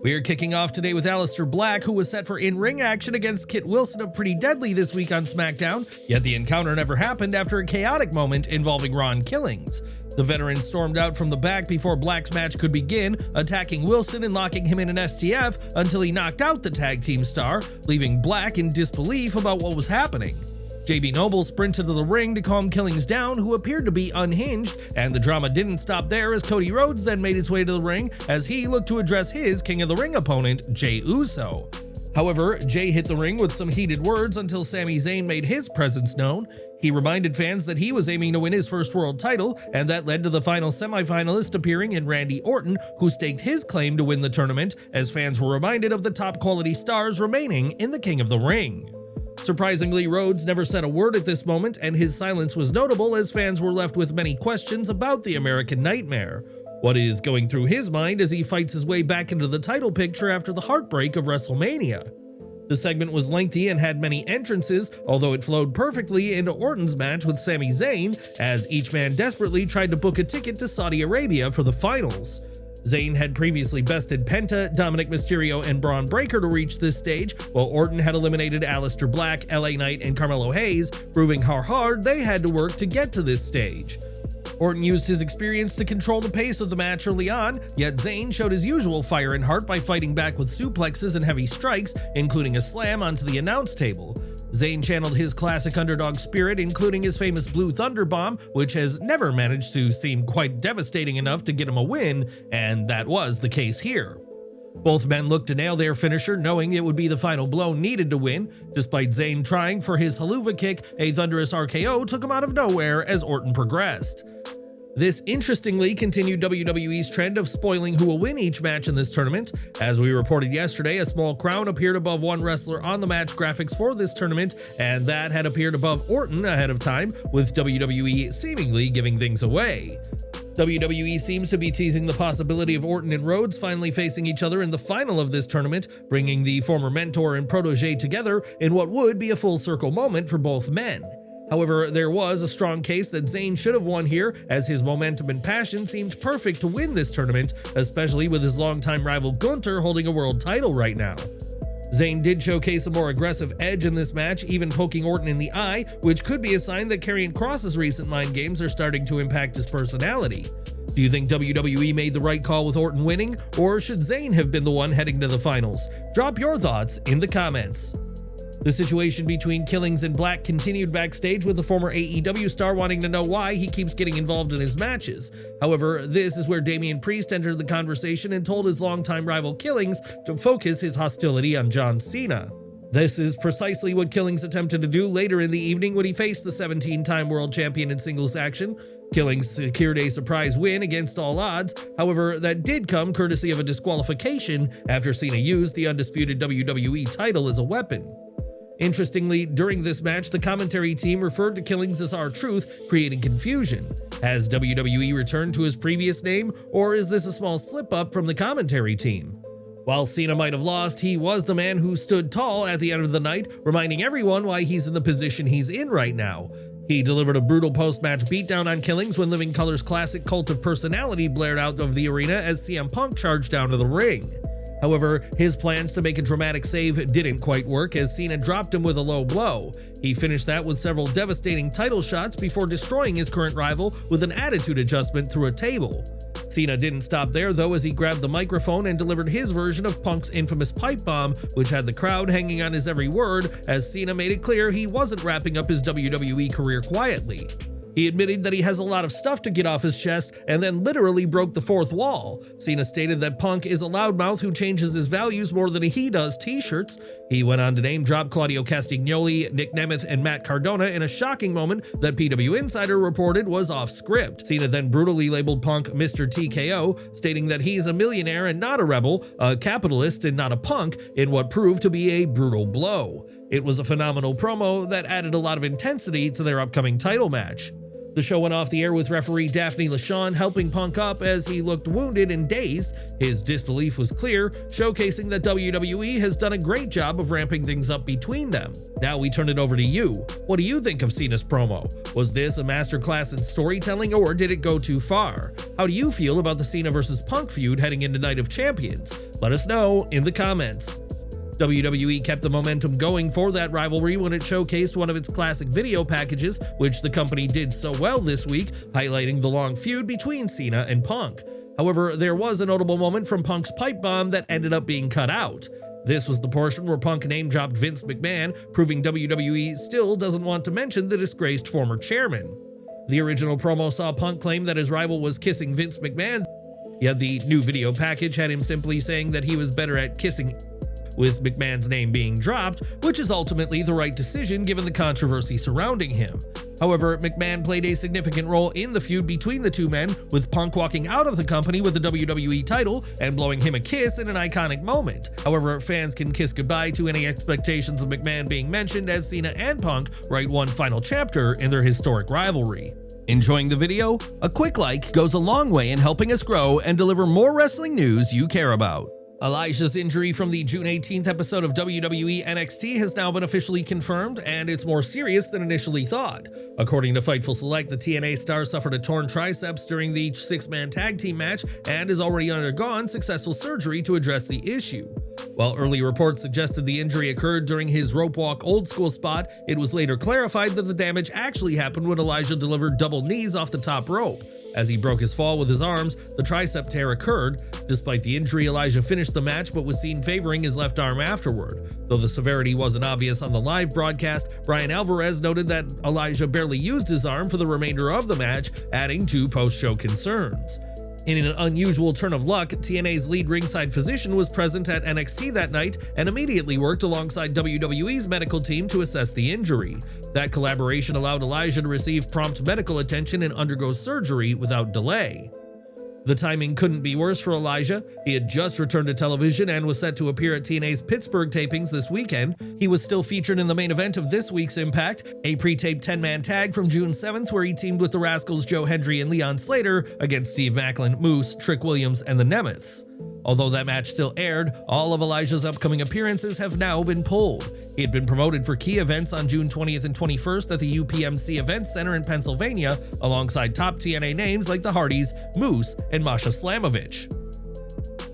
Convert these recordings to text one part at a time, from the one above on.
We're kicking off today with Aleister Black, who was set for in-ring action against Kit Wilson of Pretty Deadly this week on SmackDown, yet the encounter never happened after a chaotic moment involving Ron Killings. The veteran stormed out from the back before Black's match could begin, attacking Wilson and locking him in an STF until he knocked out the tag team star, leaving Black in disbelief about what was happening. JB Noble sprinted to the ring to calm Killings down, who appeared to be unhinged, and the drama didn't stop there as Cody Rhodes then made his way to the ring as he looked to address his King of the Ring opponent, Jey Uso. However, Jey hit the ring with some heated words until Sami Zayn made his presence known. He reminded fans that he was aiming to win his first world title, and that led to the final semifinalist appearing in Randy Orton, who staked his claim to win the tournament, as fans were reminded of the top quality stars remaining in the King of the Ring. Surprisingly, Rhodes never said a word at this moment, and his silence was notable as fans were left with many questions about the American Nightmare. What is going through his mind as he fights his way back into the title picture after the heartbreak of WrestleMania? The segment was lengthy and had many entrances, although it flowed perfectly into Orton's match with Sami Zayn, as each man desperately tried to book a ticket to Saudi Arabia for the finals. Zayn had previously bested Penta, Dominic Mysterio, and Braun Breaker to reach this stage, while Orton had eliminated Aleister Black, LA Knight, and Carmelo Hayes, proving how hard they had to work to get to this stage. Orton used his experience to control the pace of the match early on, yet Zayn showed his usual fire and heart by fighting back with suplexes and heavy strikes, including a slam onto the announce table. Zayn channeled his classic underdog spirit, including his famous Blue Thunder Bomb, which has never managed to seem quite devastating enough to get him a win, and that was the case here. Both men looked to nail their finisher, knowing it would be the final blow needed to win. Despite Zayn trying for his haluva kick, a thunderous RKO took him out of nowhere as Orton progressed. This interestingly continued WWE's trend of spoiling who will win each match in this tournament. As we reported yesterday, a small crown appeared above one wrestler on the match graphics for this tournament, and that had appeared above Orton ahead of time, with WWE seemingly giving things away. WWE seems to be teasing the possibility of Orton and Rhodes finally facing each other in the final of this tournament, bringing the former mentor and protege together in what would be a full circle moment for both men. However, there was a strong case that Zayn should have won here, as his momentum and passion seemed perfect to win this tournament, especially with his longtime rival Gunther holding a world title right now. Zayn did showcase a more aggressive edge in this match, even poking Orton in the eye, which could be a sign that Karrion Kross's recent mind games are starting to impact his personality. Do you think WWE made the right call with Orton winning, or should Zayn have been the one heading to the finals? Drop your thoughts in the comments. The situation between Killings and Black continued backstage, with the former AEW star wanting to know why he keeps getting involved in his matches. However, this is where Damian Priest entered the conversation and told his longtime rival Killings to focus his hostility on John Cena. This is precisely what Killings attempted to do later in the evening when he faced the 17-time world champion in singles action. Killings secured a surprise win against all odds, however, that did come courtesy of a disqualification after Cena used the undisputed WWE title as a weapon. Interestingly, during this match, the commentary team referred to Killings as R-Truth, creating confusion. Has WWE returned to his previous name, or is this a small slip-up from the commentary team? While Cena might have lost, he was the man who stood tall at the end of the night, reminding everyone why he's in the position he's in right now. He delivered a brutal post-match beatdown on Killings when Living Color's classic Cult of Personality blared out of the arena as CM Punk charged down to the ring. However, his plans to make a dramatic save didn't quite work, as Cena dropped him with a low blow. He finished that with several devastating title shots before destroying his current rival with an attitude adjustment through a table. Cena didn't stop there though, as he grabbed the microphone and delivered his version of Punk's infamous pipe bomb, which had the crowd hanging on his every word, as Cena made it clear he wasn't wrapping up his WWE career quietly. He admitted that he has a lot of stuff to get off his chest, and then literally broke the fourth wall. Cena stated that Punk is a loudmouth who changes his values more than he does t-shirts. He went on to name drop Claudio Castagnoli, Nick Nemeth, and Matt Cardona in a shocking moment that PW Insider reported was off script. Cena then brutally labeled Punk Mr. TKO, stating that he's a millionaire and not a rebel, a capitalist and not a punk, in what proved to be a brutal blow. It was a phenomenal promo that added a lot of intensity to their upcoming title match. The show went off the air with referee Daphne LaShawn helping Punk up as he looked wounded and dazed. His disbelief was clear, showcasing that WWE has done a great job of ramping things up between them. Now we turn it over to you. What do you think of Cena's promo? Was this a masterclass in storytelling or did it go too far? How do you feel about the Cena vs. Punk feud heading into Night of Champions? Let us know in the comments. WWE kept the momentum going for that rivalry when it showcased one of its classic video packages, which the company did so well this week, highlighting the long feud between Cena and Punk. However, there was a notable moment from Punk's pipe bomb that ended up being cut out. This was the portion where Punk name-dropped Vince McMahon, proving WWE still doesn't want to mention the disgraced former chairman. The original promo saw Punk claim that his rival was kissing Vince McMahon, yet the new video package had him simply saying that he was better at kissing, with McMahon's name being dropped, which is ultimately the right decision given the controversy surrounding him. However, McMahon played a significant role in the feud between the two men, with Punk walking out of the company with the WWE title and blowing him a kiss in an iconic moment. However, fans can kiss goodbye to any expectations of McMahon being mentioned as Cena and Punk write one final chapter in their historic rivalry. Enjoying the video? A quick like goes a long way in helping us grow and deliver more wrestling news you care about. Elijah's injury from the June 18th episode of WWE NXT has now been officially confirmed, and it's more serious than initially thought. According to Fightful Select, the TNA star suffered a torn triceps during the six-man tag team match and has already undergone successful surgery to address the issue. While early reports suggested the injury occurred during his rope walk old school spot, it was later clarified that the damage actually happened when Elijah delivered double knees off the top rope. As he broke his fall with his arms, the tricep tear occurred. Despite the injury, Elijah finished the match but was seen favoring his left arm afterward. Though the severity wasn't obvious on the live broadcast, Brian Alvarez noted that Elijah barely used his arm for the remainder of the match, adding to post-show concerns. In an unusual turn of luck, TNA's lead ringside physician was present at NXT that night and immediately worked alongside WWE's medical team to assess the injury. That collaboration allowed Elijah to receive prompt medical attention and undergo surgery without delay. The timing couldn't be worse for Elijah. He had just returned to television and was set to appear at TNA's Pittsburgh tapings this weekend. He was still featured in the main event of this week's Impact, a pre-taped 10-man tag from June 7th where he teamed with the Rascals Joe Hendry and Leon Slater against Steve Maclin, Moose, Trick Williams, and the Nemeths. Although that match still aired, all of Elijah's upcoming appearances have now been pulled. He had been promoted for key events on June 20th and 21st at the UPMC Event Center in Pennsylvania, alongside top TNA names like the Hardys, Moose, and Masha Slamovich.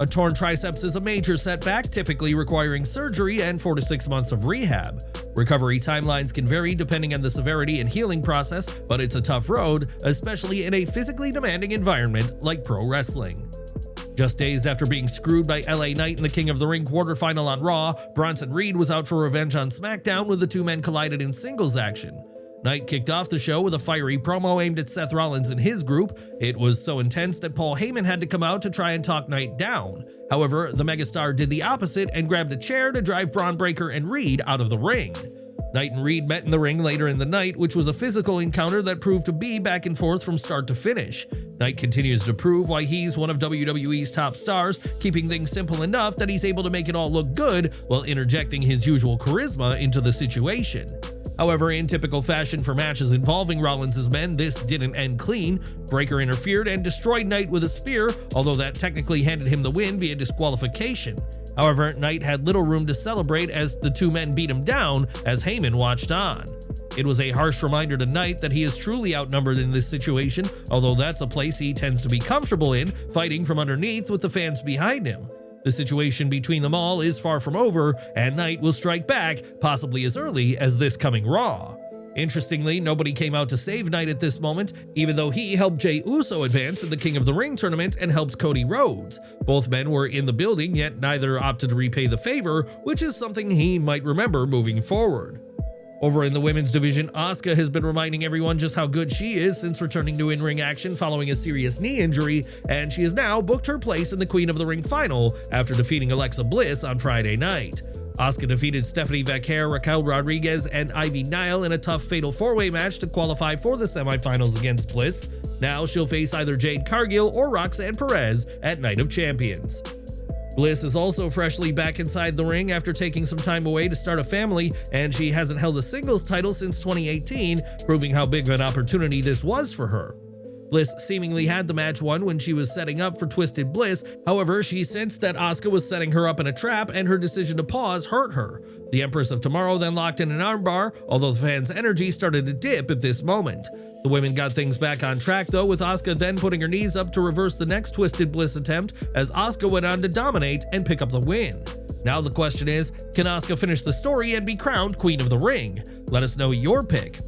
A torn triceps is a major setback, typically requiring surgery and 4 to 6 months of rehab. Recovery timelines can vary depending on the severity and healing process, but it's a tough road, especially in a physically demanding environment like pro wrestling. Just days after being screwed by LA Knight in the King of the Ring quarterfinal on Raw, Bronson Reed was out for revenge on SmackDown when the two men collided in singles action. Knight kicked off the show with a fiery promo aimed at Seth Rollins and his group. It was so intense that Paul Heyman had to come out to try and talk Knight down. However, the megastar did the opposite and grabbed a chair to drive Braun Breaker and Reed out of the ring. Knight and Reed met in the ring later in the night, which was a physical encounter that proved to be back and forth from start to finish. Knight continues to prove why he's one of WWE's top stars, keeping things simple enough that he's able to make it all look good while interjecting his usual charisma into the situation. However, in typical fashion for matches involving Rollins' men, this didn't end clean. Breaker interfered and destroyed Knight with a spear, although that technically handed him the win via disqualification. However, Knight had little room to celebrate as the two men beat him down as Heyman watched on. It was a harsh reminder to Knight that he is truly outnumbered in this situation, although that's a place he tends to be comfortable in, fighting from underneath with the fans behind him. The situation between them all is far from over, and Knight will strike back, possibly as early as this coming Raw. Interestingly, nobody came out to save Knight at this moment, even though he helped Jey Uso advance in the King of the Ring tournament and helped Cody Rhodes. Both men were in the building, yet neither opted to repay the favor, which is something he might remember moving forward. Over in the women's division, Asuka has been reminding everyone just how good she is since returning to in-ring action following a serious knee injury, and she has now booked her place in the Queen of the Ring final after defeating Alexa Bliss on Friday night. Asuka defeated Stephanie Vaquer, Raquel Rodriguez, and Ivy Nile in a tough fatal four-way match to qualify for the semifinals against Bliss. Now she'll face either Jade Cargill or Roxanne Perez at Night of Champions. Bliss is also freshly back inside the ring after taking some time away to start a family, and she hasn't held a singles title since 2018, proving how big of an opportunity this was for her. Bliss seemingly had the match won when she was setting up for Twisted Bliss. However, she sensed that Asuka was setting her up in a trap, and her decision to pause hurt her. The Empress of Tomorrow then locked in an armbar, although the fans' energy started to dip at this moment. The women got things back on track though, with Asuka then putting her knees up to reverse the next Twisted Bliss attempt, as Asuka went on to dominate and pick up the win. Now the question is, can Asuka finish the story and be crowned Queen of the Ring? Let us know your pick.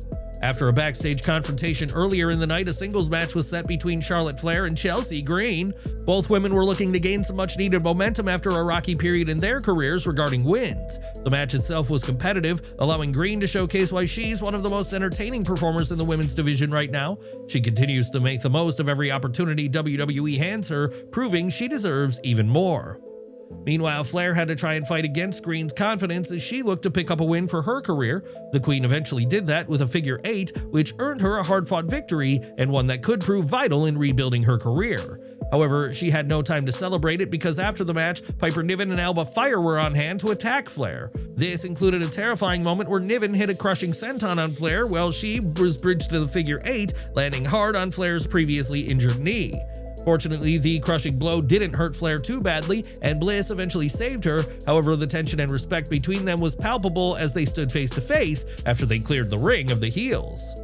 After a backstage confrontation earlier in the night, a singles match was set between Charlotte Flair and Chelsea Green. Both women were looking to gain some much-needed momentum after a rocky period in their careers regarding wins. The match itself was competitive, allowing Green to showcase why she's one of the most entertaining performers in the women's division right now. She continues to make the most of every opportunity WWE hands her, proving she deserves even more. Meanwhile, Flair had to try and fight against Green's confidence as she looked to pick up a win for her career. The Queen eventually did that with a figure 8, which earned her a hard-fought victory and one that could prove vital in rebuilding her career. However, she had no time to celebrate it because after the match, Piper Niven and Alba Fire were on hand to attack Flair. This included a terrifying moment where Niven hit a crushing senton on Flair while she was bridged to the figure 8, landing hard on Flair's previously injured knee. Fortunately, the crushing blow didn't hurt Flair too badly, and Bliss eventually saved her. However, the tension and respect between them was palpable as they stood face to face after they cleared the ring of the heels.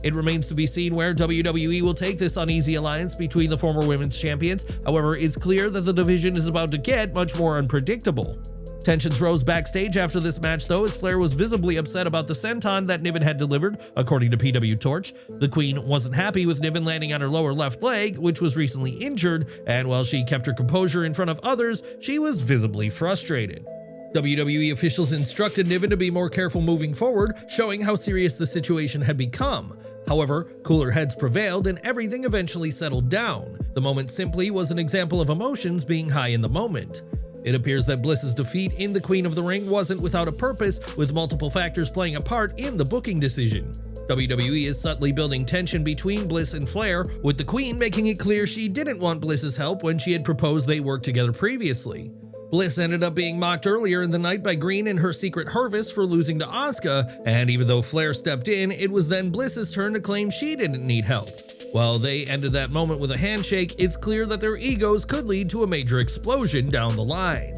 It remains to be seen where WWE will take this uneasy alliance between the former women's champions. However, it's clear that the division is about to get much more unpredictable. Tensions rose backstage after this match though, as Flair was visibly upset about the senton that Niven had delivered, according to PW Torch. The Queen wasn't happy with Niven landing on her lower left leg, which was recently injured, and while she kept her composure in front of others, she was visibly frustrated. WWE officials instructed Niven to be more careful moving forward, showing how serious the situation had become. However, cooler heads prevailed and everything eventually settled down. The moment simply was an example of emotions being high in the moment. It appears that Bliss's defeat in the Queen of the Ring wasn't without a purpose, with multiple factors playing a part in the booking decision. WWE is subtly building tension between Bliss and Flair, with the Queen making it clear she didn't want Bliss's help when she had proposed they work together previously. Bliss ended up being mocked earlier in the night by Green and her secret harvest for losing to Asuka, and even though Flair stepped in, it was then Bliss's turn to claim she didn't need help. While they ended that moment with a handshake, it's clear that their egos could lead to a major explosion down the line.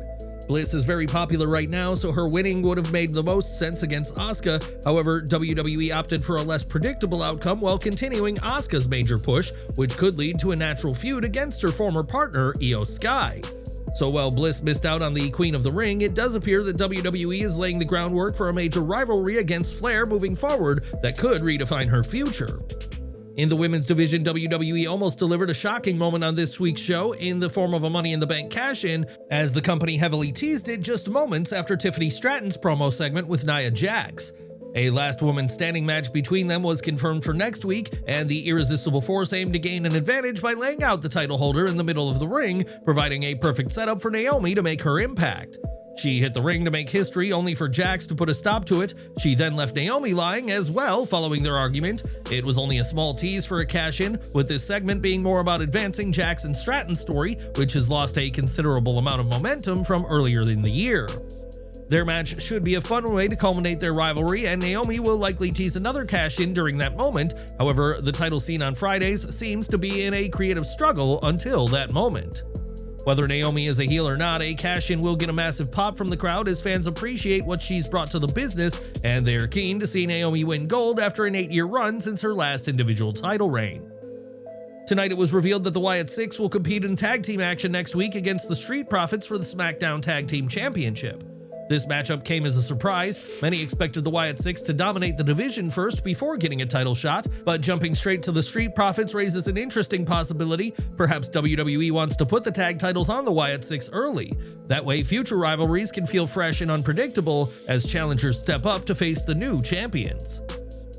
Bliss is very popular right now, so her winning would have made the most sense against Asuka. However, WWE opted for a less predictable outcome while continuing Asuka's major push, which could lead to a natural feud against her former partner, Io Sky. So while Bliss missed out on the Queen of the Ring, it does appear that WWE is laying the groundwork for a major rivalry against Flair moving forward that could redefine her future. In the women's division, WWE almost delivered a shocking moment on this week's show in the form of a Money in the Bank cash-in, as the company heavily teased it just moments after Tiffany Stratton's promo segment with Nia Jax. A last woman standing match between them was confirmed for next week, and the Irresistible Force aimed to gain an advantage by laying out the title holder in the middle of the ring, providing a perfect setup for Naomi to make her impact. She hit the ring to make history, only for Jax to put a stop to it. She then left Naomi lying as well following their argument. It was only a small tease for a cash-in, with this segment being more about advancing Jax and Stratton's story, which has lost a considerable amount of momentum from earlier in the year. Their match should be a fun way to culminate their rivalry, and Naomi will likely tease another cash-in during that moment. However, the title scene on Fridays seems to be in a creative struggle until that moment. Whether Naomi is a heel or not, a cash-in will get a massive pop from the crowd as fans appreciate what she's brought to the business, and they're keen to see Naomi win gold after an 8-year run since her last individual title reign. Tonight it was revealed that the Wyatt Six will compete in tag team action next week against the Street Profits for the SmackDown Tag Team Championship. This matchup came as a surprise. Many expected the Wyatt Six to dominate the division first before getting a title shot, but jumping straight to the Street Profits raises an interesting possibility. Perhaps WWE wants to put the tag titles on the Wyatt Six early. That way, future rivalries can feel fresh and unpredictable as challengers step up to face the new champions.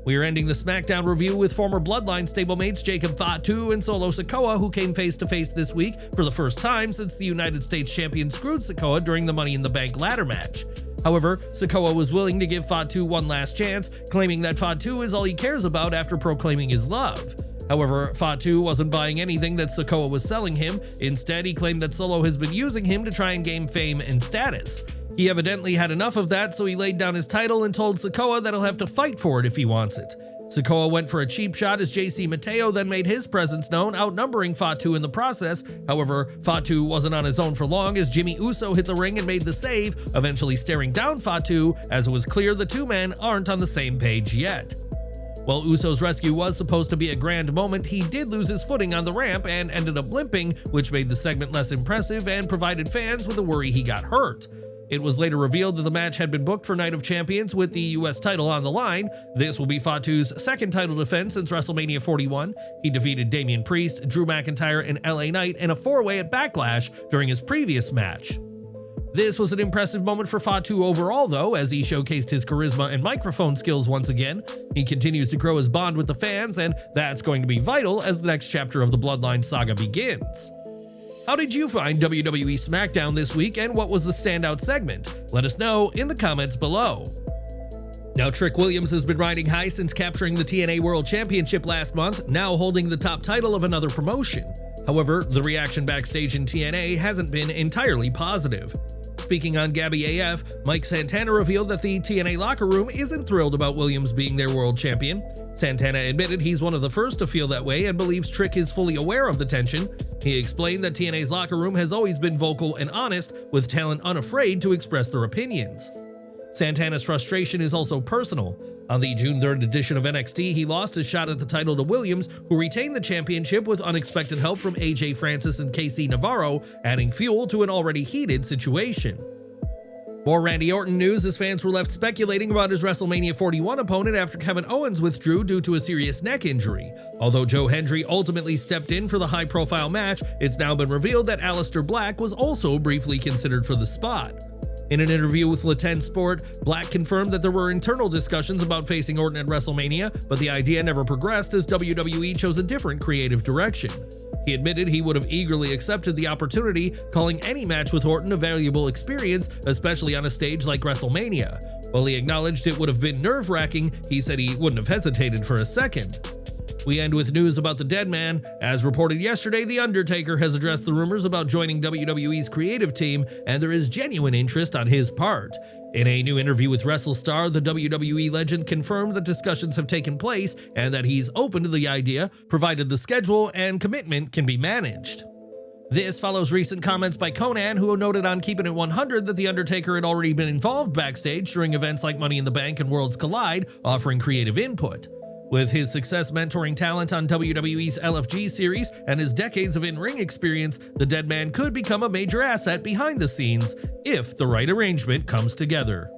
We are ending the SmackDown review with former Bloodline stablemates Jacob Fatu and Solo Sikoa, who came face-to-face this week for the first time since the United States champion screwed Sikoa during the Money in the Bank ladder match. However, Sikoa was willing to give Fatu one last chance, claiming that Fatu is all he cares about after proclaiming his love. However, Fatu wasn't buying anything that Sikoa was selling him. Instead, he claimed that Solo has been using him to try and gain fame and status. He evidently had enough of that, so he laid down his title and told Sikoa that he'll have to fight for it if he wants it. Sikoa went for a cheap shot as JC Mateo then made his presence known, outnumbering Fatu in the process. However, Fatu wasn't on his own for long as Jimmy Uso hit the ring and made the save, eventually staring down Fatu, as it was clear the two men aren't on the same page yet. While Uso's rescue was supposed to be a grand moment, he did lose his footing on the ramp and ended up limping, which made the segment less impressive and provided fans with a worry he got hurt. It was later revealed that the match had been booked for Night of Champions with the US title on the line. This will be Fatu's second title defense since WrestleMania 41. He defeated Damian Priest, Drew McIntyre, and LA Knight in a four-way at Backlash during his previous match. This was an impressive moment for Fatu overall though, as he showcased his charisma and microphone skills once again. He continues to grow his bond with the fans, and that's going to be vital as the next chapter of the Bloodline saga begins. How did you find WWE SmackDown this week, and what was the standout segment? Let us know in the comments below. Now, Trick Williams has been riding high since capturing the TNA World Championship last month, now holding the top title of another promotion. However, the reaction backstage in TNA hasn't been entirely positive. Speaking on Gabby AF, Mike Santana revealed that the TNA locker room isn't thrilled about Williams being their world champion. Santana admitted he's one of the first to feel that way and believes Trick is fully aware of the tension. He explained that TNA's locker room has always been vocal and honest, with talent unafraid to express their opinions. Santana's frustration is also personal. On the June 3rd edition of NXT, he lost his shot at the title to Williams, who retained the championship with unexpected help from AJ Francis and KC Navarro, adding fuel to an already heated situation. More Randy Orton news as fans were left speculating about his WrestleMania 41 opponent after Kevin Owens withdrew due to a serious neck injury. Although Joe Hendry ultimately stepped in for the high-profile match, it's now been revealed that Aleister Black was also briefly considered for the spot. In an interview with Le10 Sport, Black confirmed that there were internal discussions about facing Orton at WrestleMania, but the idea never progressed as WWE chose a different creative direction. He admitted he would have eagerly accepted the opportunity, calling any match with Orton a valuable experience, especially on a stage like WrestleMania. While he acknowledged it would have been nerve-wracking, he said he wouldn't have hesitated for a second. We end with news about the dead man. As reported yesterday, The Undertaker has addressed the rumors about joining WWE's creative team, and there is genuine interest on his part. In a new interview with WrestleStar, the WWE legend confirmed that discussions have taken place and that he's open to the idea, provided the schedule and commitment can be managed. This follows recent comments by Conan, who noted on Keeping It 100 that The Undertaker had already been involved backstage during events like Money in the Bank and Worlds Collide, offering creative input. With his success mentoring talent on WWE's LFG series and his decades of in-ring experience, the dead man could become a major asset behind the scenes if the right arrangement comes together.